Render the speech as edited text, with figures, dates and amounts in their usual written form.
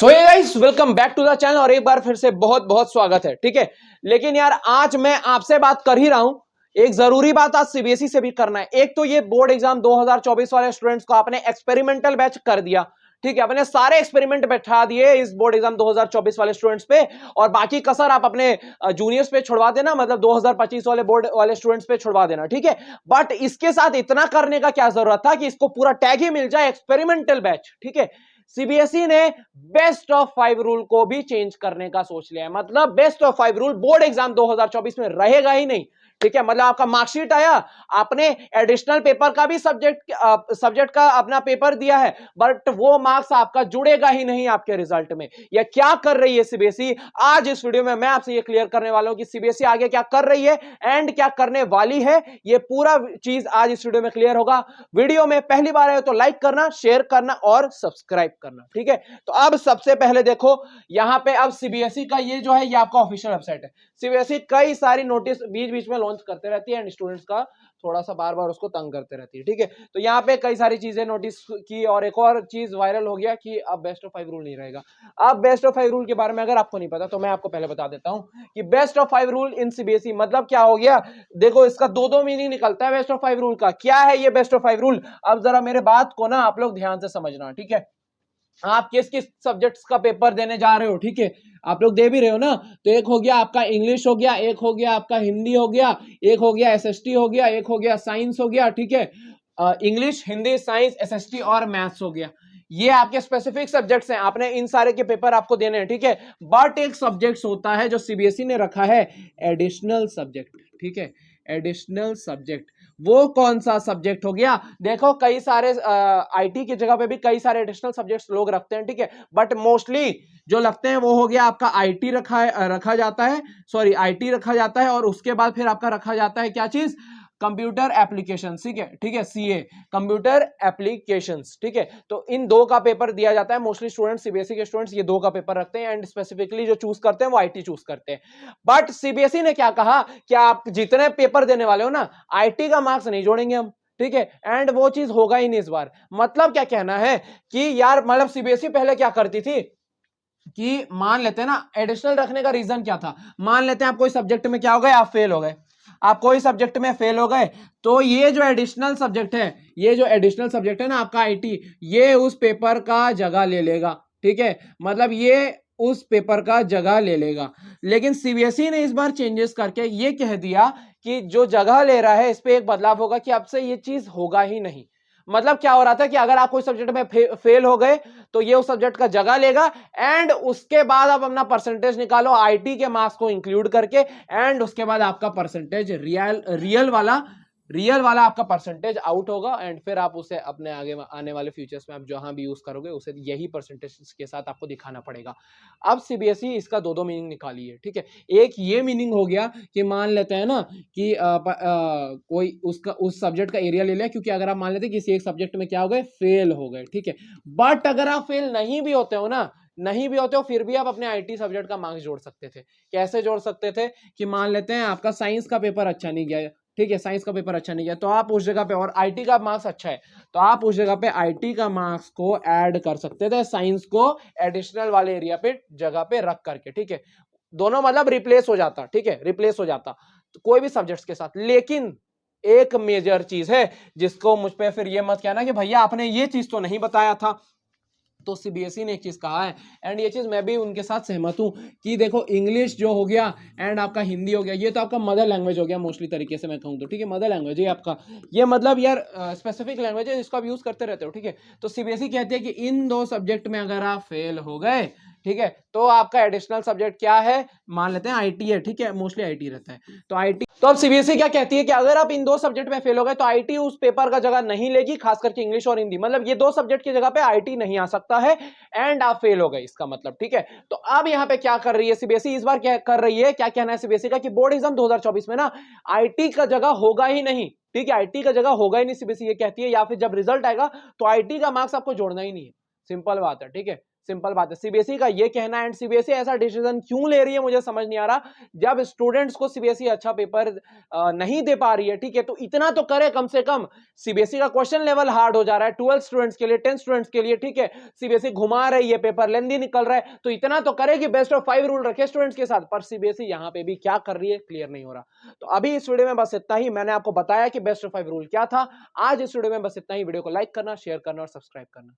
सो ये guys welcome back to the channel और एक बार फिर से बहुत बहुत स्वागत है। ठीक है, लेकिन यार आज मैं आपसे बात कर ही रहा हूं, एक जरूरी बात आज सीबीएसई से भी करना है। एक तो ये बोर्ड एग्जाम 2024 वाले स्टूडेंट्स को आपने एक्सपेरिमेंटल बैच कर दिया। ठीक है, अपने सारे एक्सपेरिमेंट बैठा दिए इस बोर्ड एग्जाम 2024 वाले स्टूडेंट्स पे, और बाकी कसर आप अपने जूनियर्स पे छुड़वा देना, मतलब 2025 वाले बोर्ड वाले स्टूडेंट्स पे छुड़वा देना। ठीक है, बट इसके साथ इतना करने का क्या जरूरत था कि इसको पूरा टैग ही मिल जाए एक्सपेरिमेंटल बैच। ठीक है, सीबीएसई ने बेस्ट ऑफ 5 रूल को भी चेंज करने का सोच लिया है। मतलब best of 5 rule board exam 2024 में रहेगा ही नहीं। ठीक है, मतलब आपका मार्कशीट आया, आपने एडिशनल पेपर का भी सब्जेक्ट का अपना पेपर दिया है, बट वो मार्क्स आपका जुड़ेगा ही नहीं आपके रिजल्ट में। यह क्या कर रही है सीबीएसई, आज इस वीडियो में मैं आपसे ये क्लियर करने वाला हूं कि सीबीएसई आगे क्या कर रही है एंड क्या करने वाली है। ये पूरा चीज आज इस वीडियो में क्लियर होगा। वीडियो में पहली बार आए तो लाइक करना, शेयर करना और सब्सक्राइब करना। ठीक है, तो अब सबसे पहले देखो यहां पे अब सीबीएसई का ये जो है ये आपका ऑफिशियल वेबसाइट है। सीबीएसई कई सारी नोटिस बीच बीच में लॉन्च करते रहती है एंड स्टूडेंट्स का थोड़ा सा बार बार उसको तंग करते रहती है। ठीक है, तो यहाँ पे कई सारी चीजें नोटिस की, और एक और चीज वायरल हो गया कि अब बेस्ट ऑफ 5 रूल नहीं रहेगा। अब बेस्ट ऑफ 5 रूल के बारे में अगर आपको नहीं पता तो मैं आपको पहले बता देता हूं कि best of 5 rule in CBSE मतलब क्या हो गया। देखो, इसका दो मीनिंग निकलता है बेस्ट ऑफ 5 रूल का। क्या है ये बेस्ट ऑफ 5 रूल, अब जरा मेरे बात को ना आप लोग ध्यान से समझना। ठीक है, आप किस किस सब्जेक्ट्स का पेपर देने जा रहे हो, ठीक है, आप लोग दे भी रहे हो ना। तो एक हो गया आपका इंग्लिश हो गया, एक हो गया आपका हिंदी हो गया, एक हो गया एसएसटी हो गया, एक हो गया साइंस हो गया। ठीक है, इंग्लिश, हिंदी, साइंस, एसएसटी और मैथ्स हो गया। ये आपके स्पेसिफिक सब्जेक्ट्स हैं, आपने इन सारे के पेपर आपको देने हैं। ठीक है, बट एक सब्जेक्ट्स होता है जो सीबीएसई ने रखा है, एडिशनल सब्जेक्ट। ठीक है, एडिशनल सब्जेक्ट, वो कौन सा सब्जेक्ट हो गया। देखो, कई सारे आईटी की जगह पे भी कई सारे एडिशनल सब्जेक्ट्स लोग रखते हैं। ठीक है, बट मोस्टली जो लगते हैं वो हो गया आपका आईटी रखा जाता है, सॉरी आईटी रखा जाता है, और उसके बाद फिर आपका रखा जाता है क्या चीज, कंप्यूटर एप्लीकेशन। ठीक है, ठीक है, सीए, कंप्यूटर एप्लीकेशंस। ठीक है, तो इन दो का पेपर दिया जाता है मोस्टली स्टूडेंट्स, सीबीएसई के स्टूडेंट्स ये दो का पेपर रखते हैं एंड स्पेसिफिकली जो चूज करते हैं वो आईटी चूज करते हैं। बट सीबीएसई ने क्या कहा कि आप जितने पेपर देने वाले हो ना, आईटी का मार्क्स नहीं जोड़ेंगे हम। ठीक है, एंड वो चीज होगा ही नहीं इस बार। मतलब क्या कहना है कि यार, मतलब सीबीएसई पहले क्या करती थी कि मान लेते हैं ना, एडिशनल रखने का रीजन क्या था, मान लेते हैं आप कोई सब्जेक्ट में क्या हो गए, आप फेल हो गए, आप कोई सब्जेक्ट में फेल हो गए, तो ये जो एडिशनल सब्जेक्ट है, ये जो एडिशनल सब्जेक्ट है ना आपका आईटी, ये उस पेपर का जगह ले लेगा। ठीक है, मतलब ये उस पेपर का जगह ले लेगा। लेकिन सीबीएसई ने इस बार चेंजेस करके ये कह दिया कि जो जगह ले रहा है इस पे एक बदलाव होगा कि अब से ये चीज होगा ही नहीं। मतलब क्या हो रहा था कि अगर आप कोई सब्जेक्ट में फेल हो गए तो ये उस सब्जेक्ट का जगह लेगा, एंड उसके बाद आप अपना परसेंटेज निकालो आईटी के मार्क्स को इंक्लूड करके, एंड उसके बाद आपका परसेंटेज रियल वाला आपका परसेंटेज आउट होगा, एंड फिर आप उसे अपने आगे आने वाले फ्यूचर्स में आप जहां भी यूज करोगे उसे यही परसेंटेज के साथ आपको दिखाना पड़ेगा। अब सीबीएसई इसका दो मीनिंग निकाली है। ठीक है, एक ये मीनिंग हो गया कि मान लेते हैं ना कि कोई उसका उस सब्जेक्ट का एरिया ले लिया, क्योंकि अगर आप मान लेते हैं किसी एक सब्जेक्ट में क्या हो गए, फेल हो गए। ठीक है, बट अगर आप फेल नहीं भी होते हो ना, नहीं भी होते हो, फिर भी आप अपने आईटी सब्जेक्ट का मार्क्स जोड़ सकते थे। कैसे जोड़ सकते थे कि मान लेते हैं आपका साइंस का पेपर अच्छा नहीं गया, ठीक है, साइंस का पेपर अच्छा नहीं गया, तो आप उस जगह पे, और आईटी का मार्क्स अच्छा है तो आप उस जगह पे आईटी का मार्क्स को ऐड कर सकते थे, साइंस को एडिशनल वाले एरिया पे जगह पे रख करके। ठीक है, दोनों मतलब रिप्लेस हो जाता। ठीक है, रिप्लेस हो जाता तो कोई भी सब्जेक्ट्स के साथ। लेकिन एक मेजर चीज है जिसको मुझ पे फिर ये मत कहना कि भैया आपने ये चीज तो नहीं बताया था। तो सीबीएसई ने एक चीज कहा है, एंड ये चीज मैं भी उनके साथ सहमत हूं कि देखो, इंग्लिश जो हो गया एंड आपका हिंदी हो गया, ये तो आपका मदर लैंग्वेज हो गया मोस्टली तरीके से मैं कहूँ तो। ठीक है, मदर लैंग्वेज है आपका, ये मतलब यार स्पेसिफिक लैंग्वेज है जिसको आप यूज करते रहते हो। ठीक है, तो सीबीएसई कहती है कि इन दो सब्जेक्ट में अगर आप फेल हो गए, ठीक है, तो आपका एडिशनल सब्जेक्ट क्या है, मान लेते हैं आईटी है। ठीक है, मोस्टली आईटी रहता है, तो आईटी, तो अब सीबीएसई क्या कहती है कि अगर आप इन दो सब्जेक्ट में फेल हो गए तो आईटी उस पेपर का जगह नहीं लेगी, खास करके इंग्लिश और हिंदी, मतलब ये दो सब्जेक्ट की जगह पे आईटी नहीं आ सकता है, एंड आप फेल हो गए इसका मतलब। ठीक है, तो अब यहां पे क्या कर रही है सीबीएसई, इस बार क्या कर रही है, क्या कहना है सीबीएसई का कि बोर्ड एग्जाम 2024 में ना आईटी का जगह होगा ही नहीं। ठीक है, आईटी का जगह होगा ही नहीं, सीबीएसई ये कहती है, या फिर जब रिजल्ट आएगा तो आईटी का मार्क्स आपको जोड़ना ही नहीं है। सिंपल बात है। ठीक है, सिंपल बात है। सीबीएसई का ये कहना है, एंड सीबीएसई ऐसा डिसीजन क्यों ले रही है मुझे समझ नहीं आ रहा। जब स्टूडेंट्स को सीबीएसई अच्छा पेपर नहीं दे पा रही है, ठीक है, तो इतना तो करे कम से कम। सीबीएसई का क्वेश्चन लेवल हार्ड हो जा रहा है 12 स्टूडेंट्स के लिए, 10 स्टूडेंट्स के लिए, ठीक है, सीबीएसई घुमा रही है, पेपर लेंदी निकल रहा है, तो इतना तो करे कि बेस्ट ऑफ 5 रूल रखे स्टूडेंट्स के साथ। पर सीबीएसई यहां पे भी क्या कर रही है क्लियर नहीं हो रहा। तो अभी इस वीडियो में बस इतना ही। मैंने आपको बताया कि बेस्ट ऑफ 5 रूल क्या था। आज इस वीडियो में बस इतना ही। वीडियो को लाइक करना, शेयर करना और सब्सक्राइब करना।